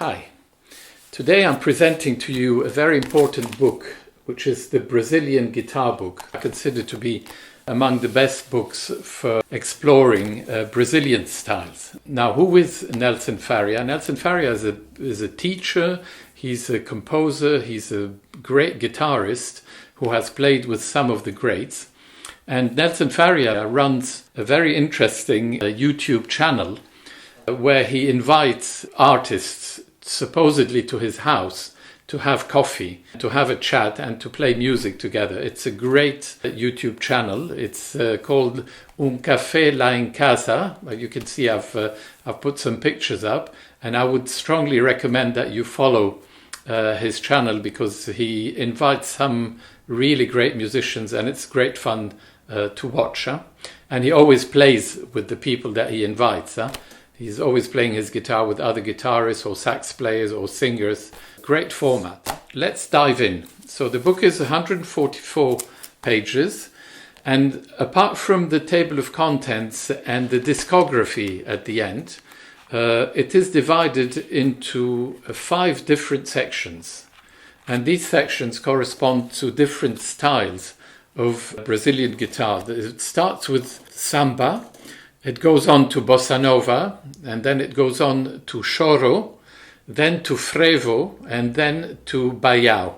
Hi. Today I'm presenting to you a very important book, which is the Brazilian Guitar Book. I consider to be among the best books for exploring Brazilian styles. Now, who is Nelson Faria? Nelson Faria is a teacher, he's a composer, he's a great guitarist who has played with some of the greats. And Nelson Faria runs a very interesting YouTube channel where he invites artists supposedly to his house to have coffee, to have a chat and to play music together. It's a great YouTube channel. It's called Un Café lá em Casa. You can see I've put some pictures up, and I would strongly recommend that you follow his channel because he invites some really great musicians and it's great fun to watch. And he always plays with the people that he invites. He's always playing his guitar with other guitarists or sax players or singers. Great format. Let's dive in. So the book is 144 pages, and apart from the table of contents and the discography at the end, it is divided into 5 different sections. And these sections correspond to different styles of Brazilian guitar. It starts with Samba, it goes on to Bossa Nova, and then it goes on to Shoro, then to Frevo, and then to Baião.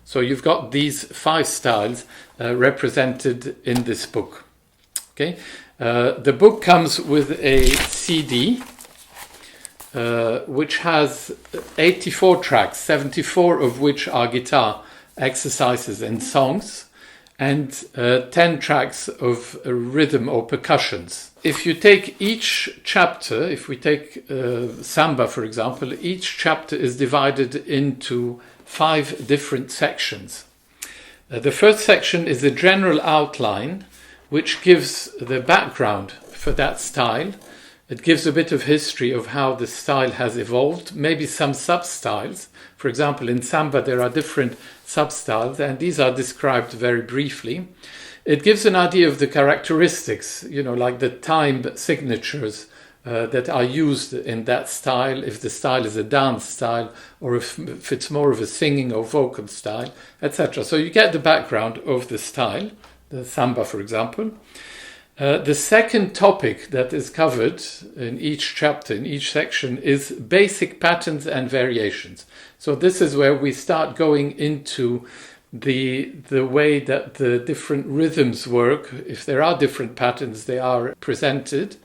So you've got these 5 styles represented in this book. Okay, the book comes with a CD which has 84 tracks, 74 of which are guitar exercises and songs, and 10 tracks of rhythm or percussions. If you take each chapter, if we take Samba, for example, each chapter is divided into 5 different sections. The first section is a general outline, which gives the background for that style. It gives a bit of history of how the style has evolved, maybe some sub-styles. For example, in Samba there are different sub-styles, and these are described very briefly. It gives an idea of the characteristics, like the time signatures that are used in that style, if the style is a dance style or if it's more of a singing or vocal style, etc. So you get the background of the style, the Samba, for example. The second topic that is covered in each chapter, in each section, is basic patterns and variations. So this is where we start going into the way that the different rhythms work. If there are different patterns, they are presented.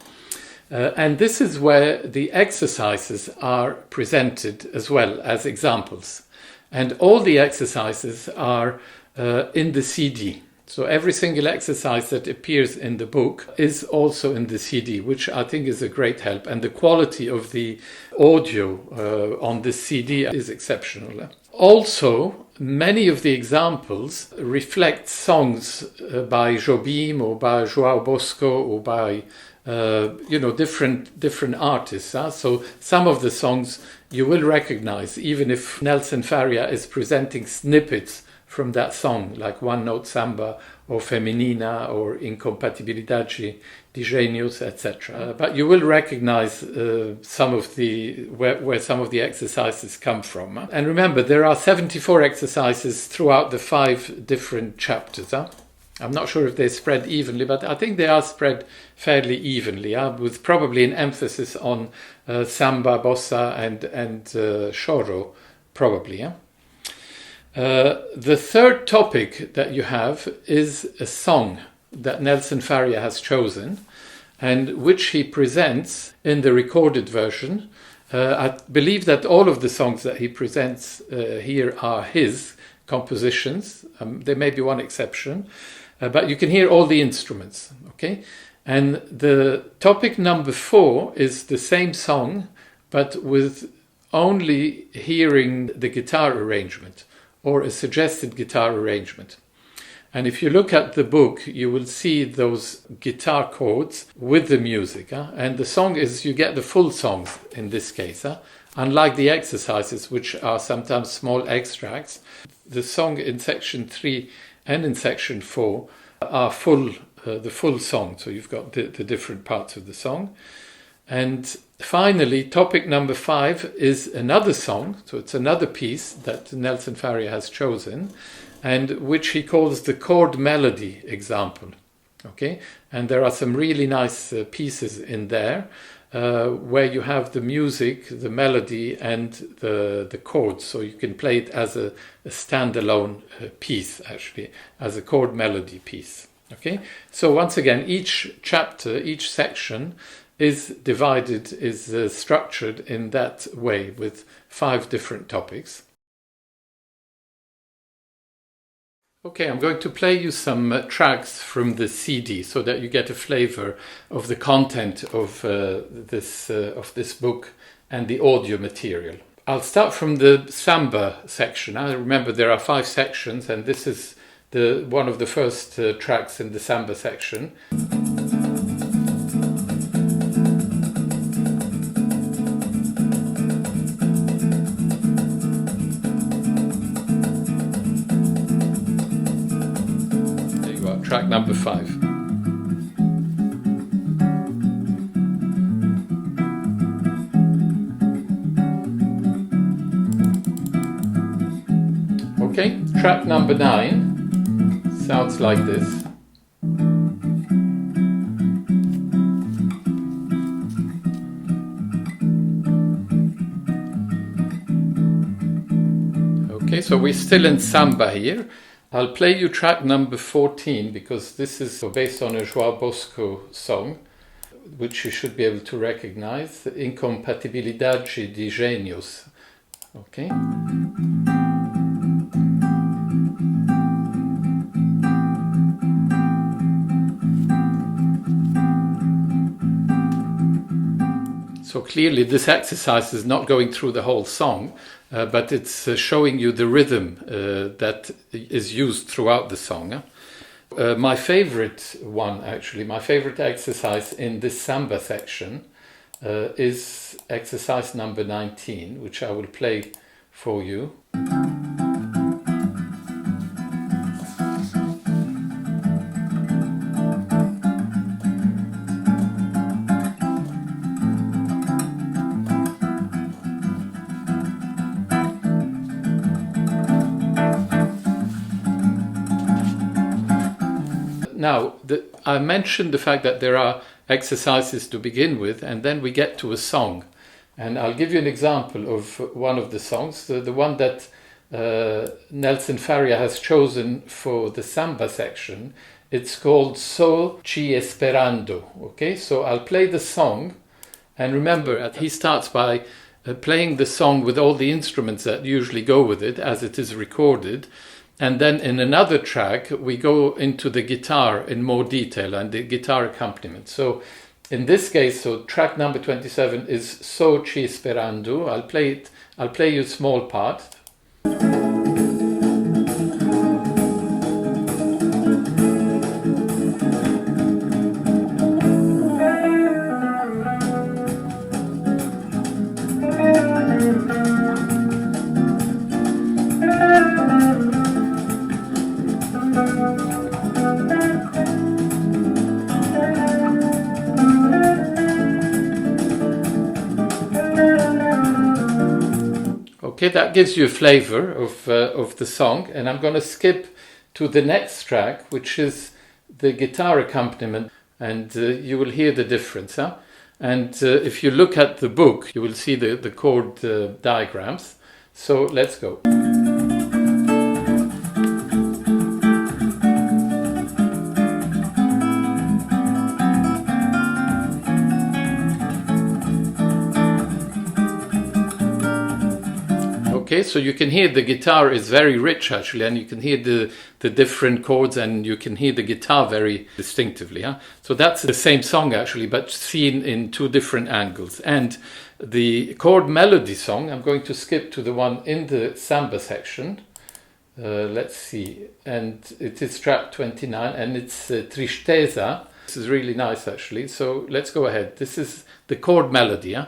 And this is where the exercises are presented as well as examples. And all the exercises are in the CD. So every single exercise that appears in the book is also in the CD, which I think is a great help. And the quality of the audio on this CD is exceptional. Also, many of the examples reflect songs by Jobim or by João Bosco or by different artists. So some of the songs you will recognize, even if Nelson Faria is presenting snippets from that song, like One Note Samba or Feminina or Incompatibilidade de Genius, etc. But you will recognize some of the where some of the exercises come from. And remember, there are 74 exercises throughout the 5 different chapters. I'm not sure if they're spread evenly, but I think they are spread fairly evenly, with probably an emphasis on Samba, Bossa and Shoro, probably. The third topic that you have is a song that Nelson Faria has chosen and which he presents in the recorded version. I believe that all of the songs that he presents here are his compositions. There may be one exception, but you can hear all the instruments. Okay, and the topic number 4 is the same song, but with only hearing the guitar arrangement, or a suggested guitar arrangement. And if you look at the book, you will see those guitar chords with the music. And the song is, you get the full songs in this case. Unlike the exercises, which are sometimes small extracts, the song in section 3 and in section 4 are the full song. So you've got the different parts of the song. And Finally, topic number 5 is another song, so it's another piece that Nelson Faria has chosen, and which he calls the chord melody example. Okay, and there are some really nice pieces in there where you have the music, the melody, and the chords, so you can play it as a standalone piece, actually, as a chord melody piece. Okay, so once again, each chapter, each section is divided, is structured in that way with 5 different topics. Okay, I'm going to play you some tracks from the CD so that you get a flavor of the content of this book and the audio material. I'll start from the Samba section. I remember there are 5 sections, and this is one of the first tracks in the Samba section. Track number 5. Okay, track number 9 sounds like this. Okay, so we're still in Samba here. I'll play you track number 14 because this is based on a João Bosco song, which you should be able to recognize, Incompatibilidade de Gênios. Okay. So clearly this exercise is not going through the whole song, but it's showing you the rhythm that is used throughout the song. My favorite one, actually, my favorite exercise in this Samba section is exercise number 19, which I will play for you. Now, I mentioned the fact that there are exercises to begin with, and then we get to a song. And I'll give you an example of one of the songs, the one that Nelson Faria has chosen for the Samba section. It's called So Ci Esperando. Okay, so I'll play the song, and remember, he starts by playing the song with all the instruments that usually go with it, as it is recorded. And then in another track, we go into the guitar in more detail and the guitar accompaniment. So in this case, so track number 27 is So Ci Esperando. I'll play you a small part. Okay, that gives you a flavor of the song, and I'm going to skip to the next track, which is the guitar accompaniment, and you will hear the difference. Huh? And if you look at the book, you will see the chord diagrams. So let's go. Okay, so you can hear the guitar is very rich actually, and you can hear the different chords, and you can hear the guitar very distinctively. Huh? So that's the same song actually, but seen in 2 different angles. And the chord melody song, I'm going to skip to the one in the Samba section. Let's see, and it is track 29, and it's Tristeza. This is really nice actually, so let's go ahead. This is the chord melody. Huh?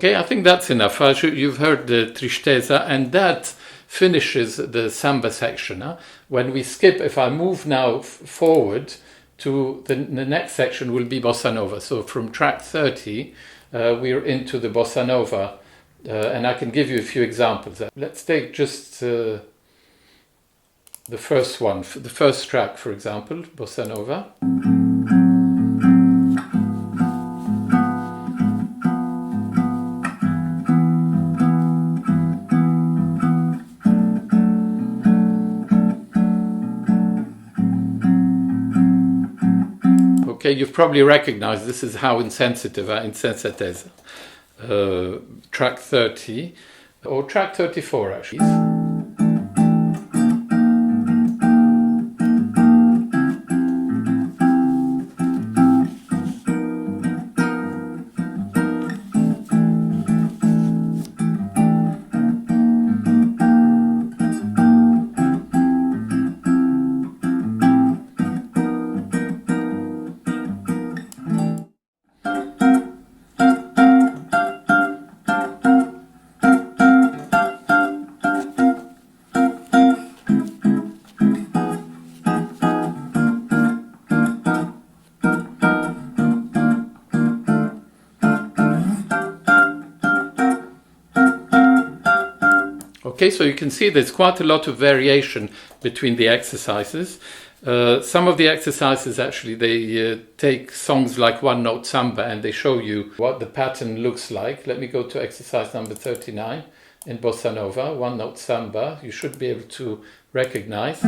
Okay, I think that's enough. You've heard the tristeza, and that finishes the samba section. When we skip, if I move now forward to the next section, will be bossa nova. So from track 30, we're into the bossa nova, and I can give you a few examples. Let's take just the first one, the first track, for example, bossa nova. Okay, you've probably recognized this is how insensitive, insensatez. Track 30, or track 34 actually. Okay, so you can see there's quite a lot of variation between the exercises. Some of the exercises actually, they take songs like One Note Samba and they show you what the pattern looks like. Let me go to exercise number 39 in Bossa Nova, One Note Samba. You should be able to recognize.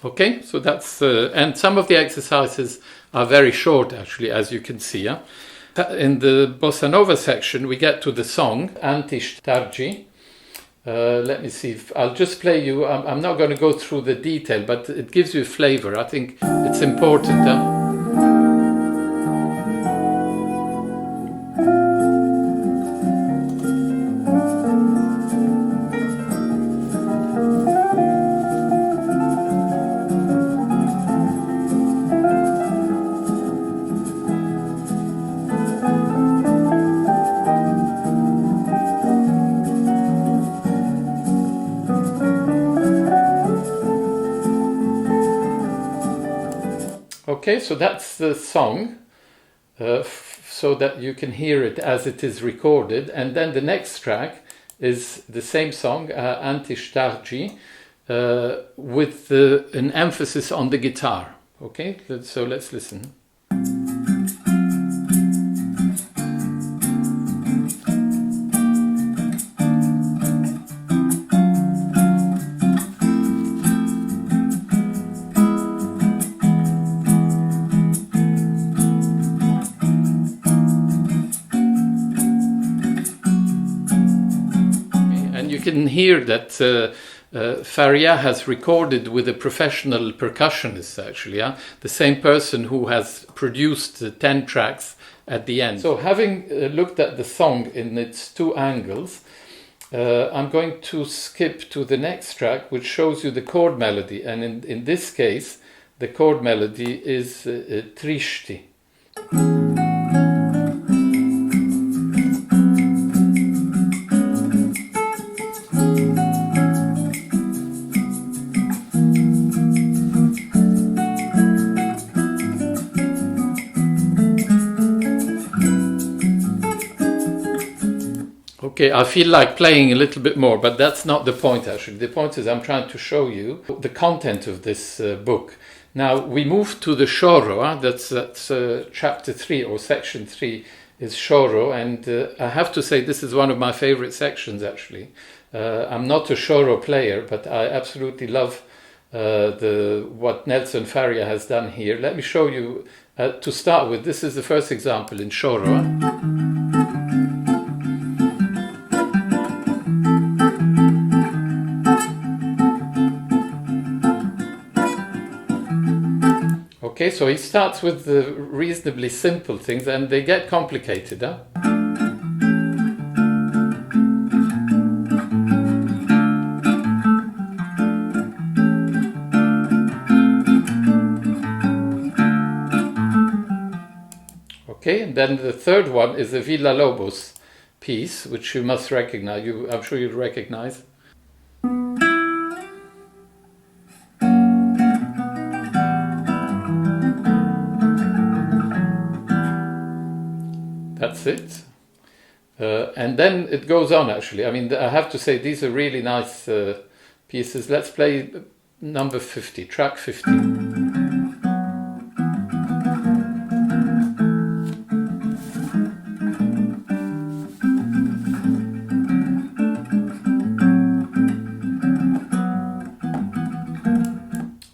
Okay, so that's, and some of the exercises are very short actually, as you can see. In the Bossa Nova section, we get to the song, Anti Stargi. Let me see, I'll just play you, I'm not going to go through the detail, but it gives you a flavor. I think it's important. Okay, so that's the song, so that you can hear it as it is recorded. And then the next track is the same song, Anti Stargi, with an emphasis on the guitar. Okay, so let's listen. You can hear that Faria has recorded with a professional percussionist, actually, the same person who has produced 10 tracks at the end. So having looked at the song in its two angles, I'm going to skip to the next track, which shows you the chord melody. And in this case, the chord melody is tristi. Okay, I feel like playing a little bit more, but that's not the point actually. The point is I'm trying to show you the content of this book. Now we move to the Shoro, that's chapter 3 or section 3 is Shoro, and I have to say this is one of my favorite sections actually. I'm not a Shoro player, but I absolutely love what Nelson Faria has done here. Let me show you, to start with, this is the first example in Shoro. Okay, Okay, so he starts with the reasonably simple things and they get complicated, huh? Okay, and then the third one is the Villa-Lobos piece, which you must recognize. I'm sure you'd recognize. That's it. And then it goes on, actually. I mean, I have to say, these are really nice pieces. Let's play number 50, track 50.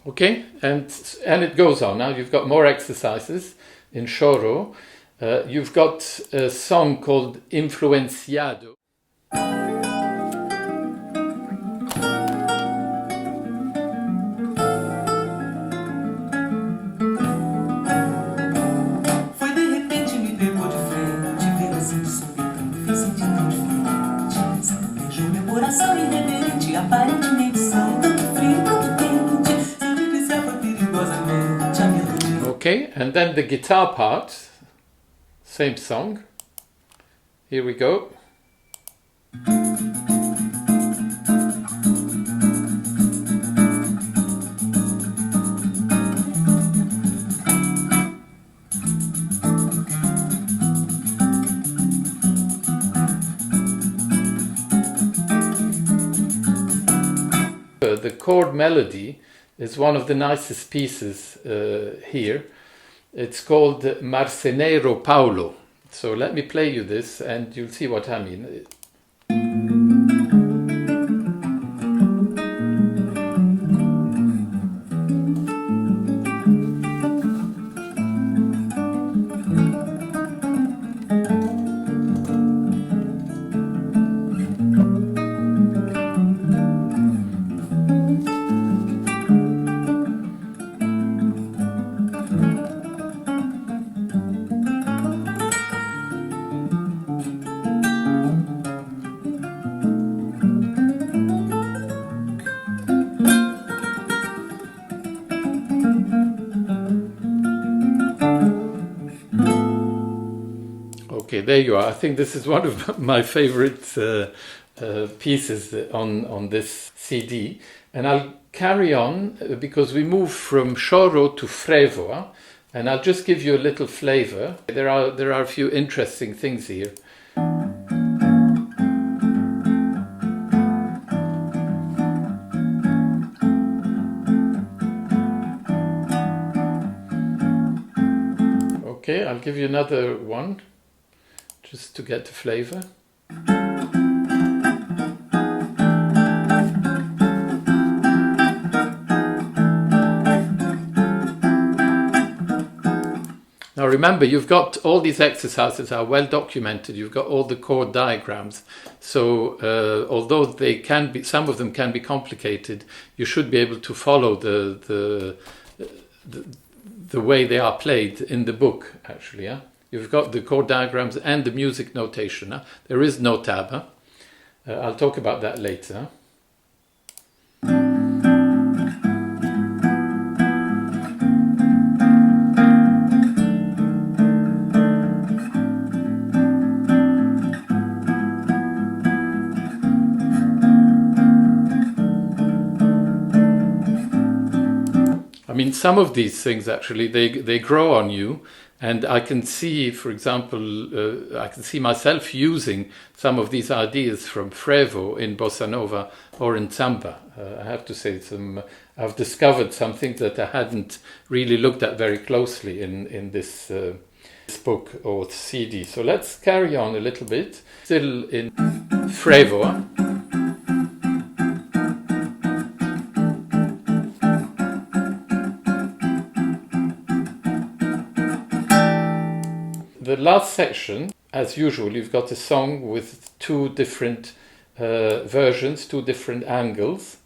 Okay, and it goes on. Now you've got more exercises in Shoro. You've got a song called Influenciado. Foi de repente me pegou de frente, veio assim de súbito, me fez sentir tão diferente. Samba beijou meu coração irreverente, aparentemente sem tanto frio, tanto quente. Se eu te disser foi perigosamente a melodia. Okay, and then the guitar part, same song. Here we go. The chord melody is one of the nicest pieces here. It's called Marceneiro Paulo. So let me play you this and you'll see what I mean. Okay, there you are. I think this is one of my favorite pieces on this CD. And I'll carry on because we move from Shoro to Frevo. And I'll just give you a little flavor. There are a few interesting things here. Okay, I'll give you another one, just to get the flavor. Now remember, you've got all these exercises are well documented. You've got all the chord diagrams. So although they can be, some of them can be complicated, you should be able to follow the way they are played in the book, actually. Yeah? You've got the chord diagrams and the music notation. There is no tab. I'll talk about that later. I mean, some of these things actually, they grow on you. And I can see, for example, I can see myself using some of these ideas from Frevo in Bossa Nova or in Samba. I have to say, I've discovered some things that I hadn't really looked at very closely in this book or CD. So let's carry on a little bit. Still in Frevo. The last section, as usual, you've got a song with two different versions, two different angles.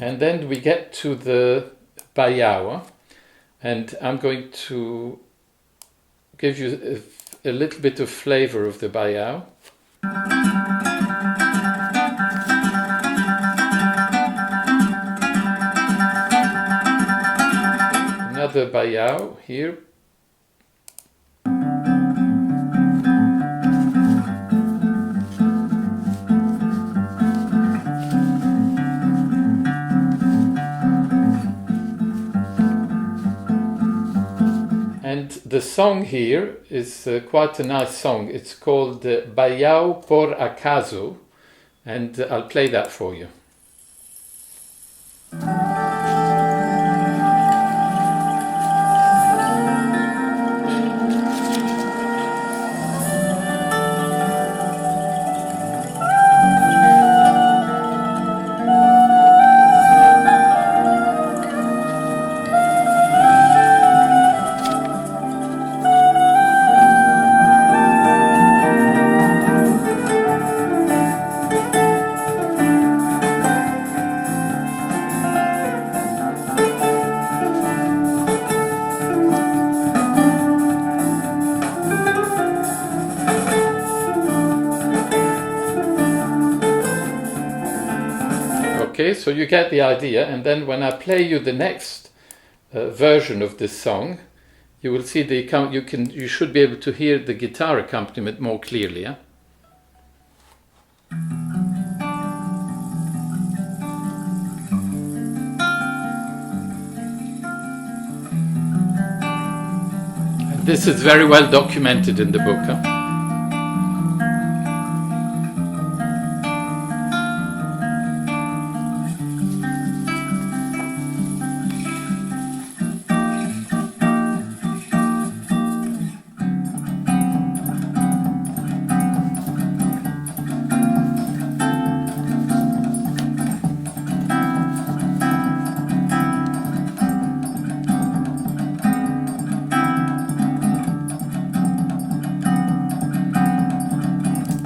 and then we get to the Baião, and I'm going to give you a little bit of flavor of the Baião. Another Baião here. And the song here is quite a nice song. It's called Baião por acaso, and I'll play that for you. Okay, so you get the idea, and then when I play you the next version of this song, you will see you should be able to hear the guitar accompaniment more clearly. Yeah? And this is very well documented in the book. Huh?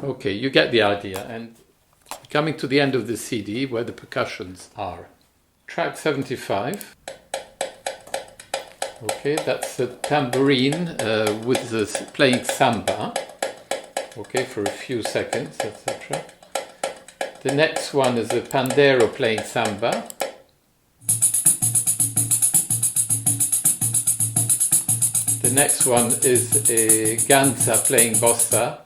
Okay, you get the idea, and coming to the end of the CD where the percussions are. Track 75. Okay, that's a tambourine with the playing samba. Okay, for a few seconds, etc. The next one is a pandero playing samba. The next one is a ganza playing bossa,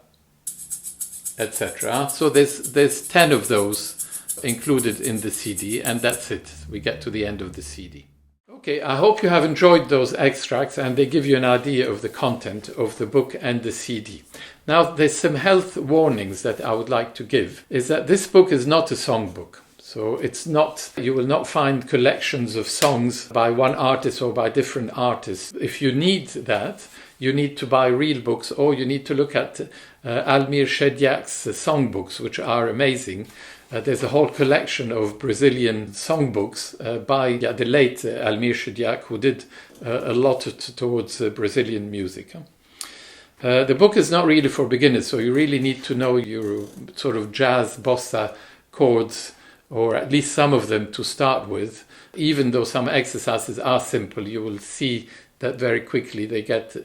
etc. So there's 10 of those included in the CD, and that's it. We get to the end of the CD. Okay, I hope you have enjoyed those extracts and they give you an idea of the content of the book and the CD. Now, there's some health warnings that I would like to give. Is that this book is not a songbook. So it's not, you will not find collections of songs by one artist or by different artists. If you need that, you need to buy real books, or you need to look at Almir Shediak's songbooks, which are amazing. There's a whole collection of Brazilian songbooks by the late Almir Shediak, who did a lot towards Brazilian music. The book is not really for beginners, so you really need to know your sort of jazz, bossa chords, or at least some of them to start with. Even though some exercises are simple, you will see that very quickly they get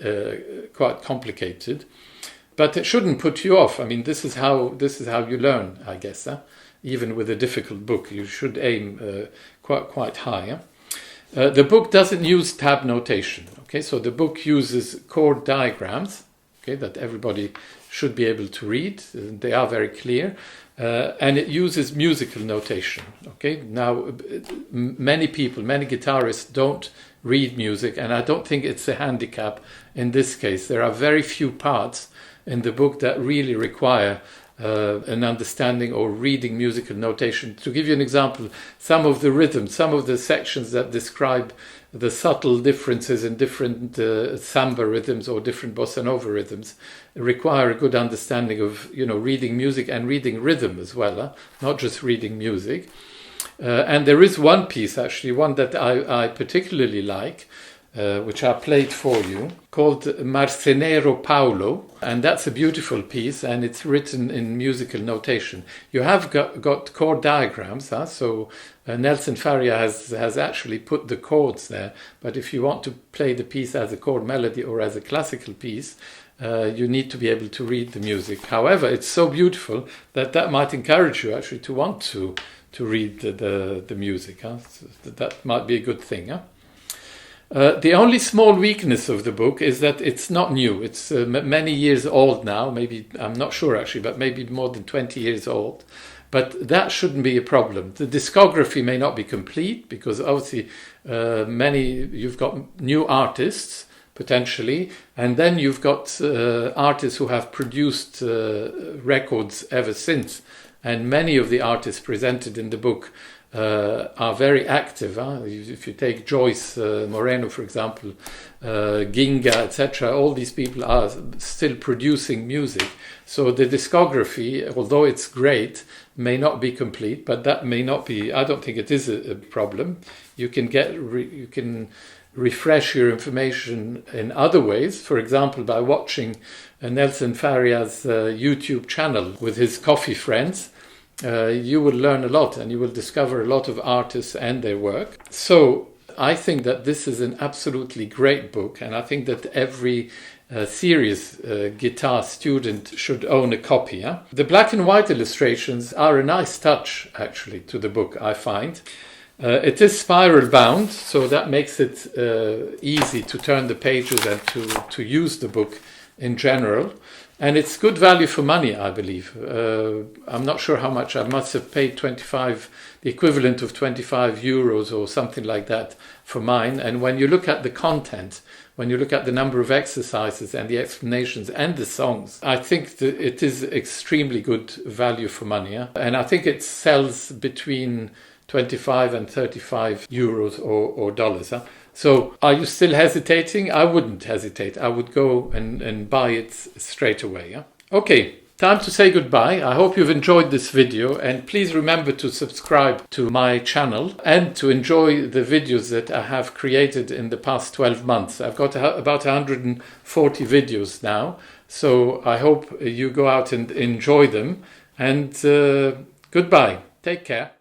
quite complicated. But it shouldn't put you off. I mean, this is how you learn, I guess. Even with a difficult book, you should aim quite high. The book doesn't use tab notation. Okay, so the book uses chord diagrams. Okay, that everybody should be able to read. They are very clear. And it uses musical notation. Okay, now many guitarists don't read music, and I don't think it's a handicap in this case. There are very few parts in the book that really require an understanding or reading musical notation. To give you an example, some of the rhythms, some of the sections that describe the subtle differences in different samba rhythms or different bossa nova rhythms require a good understanding of, reading music and reading rhythm as well, not just reading music. And there is one piece, actually, one that I particularly like, which I played for you, called Marcenero Paolo, and that's a beautiful piece, and it's written in musical notation. You have got chord diagrams, so Nelson Faria has actually put the chords there, but if you want to play the piece as a chord melody or as a classical piece, you need to be able to read the music. However, it's so beautiful that might encourage you actually to want to read the music. So that might be a good thing. The only small weakness of the book is that it's not new. It's many years old now, maybe, I'm not sure actually, but maybe more than 20 years old. But that shouldn't be a problem. The discography may not be complete because obviously you've got new artists potentially, and then you've got artists who have produced records ever since. And many of the artists presented in the book are very active. If you take Joyce Moreno, for example, Ginga, etc., all these people are still producing music. So the discography, although it's great, may not be complete, but that may not be, I don't think it is a problem. You can refresh your information in other ways, for example, by watching Nelson Faria's YouTube channel with his coffee friends. You will learn a lot and you will discover a lot of artists and their work. So I think that this is an absolutely great book, and I think that every serious guitar student should own a copy. The black and white illustrations are a nice touch actually to the book, I find. It is spiral bound, so that makes it easy to turn the pages and to use the book in general. And it's good value for money, I believe. I'm not sure how much. I must have paid the equivalent of 25 euros or something like that for mine. And when you look at the content, when you look at the number of exercises and the explanations and the songs, I think that it is extremely good value for money. And I think it sells between 25 and 35 euros or dollars. So are you still hesitating? I wouldn't hesitate. I would go and buy it straight away. Okay, time to say goodbye. I hope you've enjoyed this video, and please remember to subscribe to my channel and to enjoy the videos that I have created in the past 12 months. I've got about 140 videos now, so I hope you go out and enjoy them. And goodbye. Take care.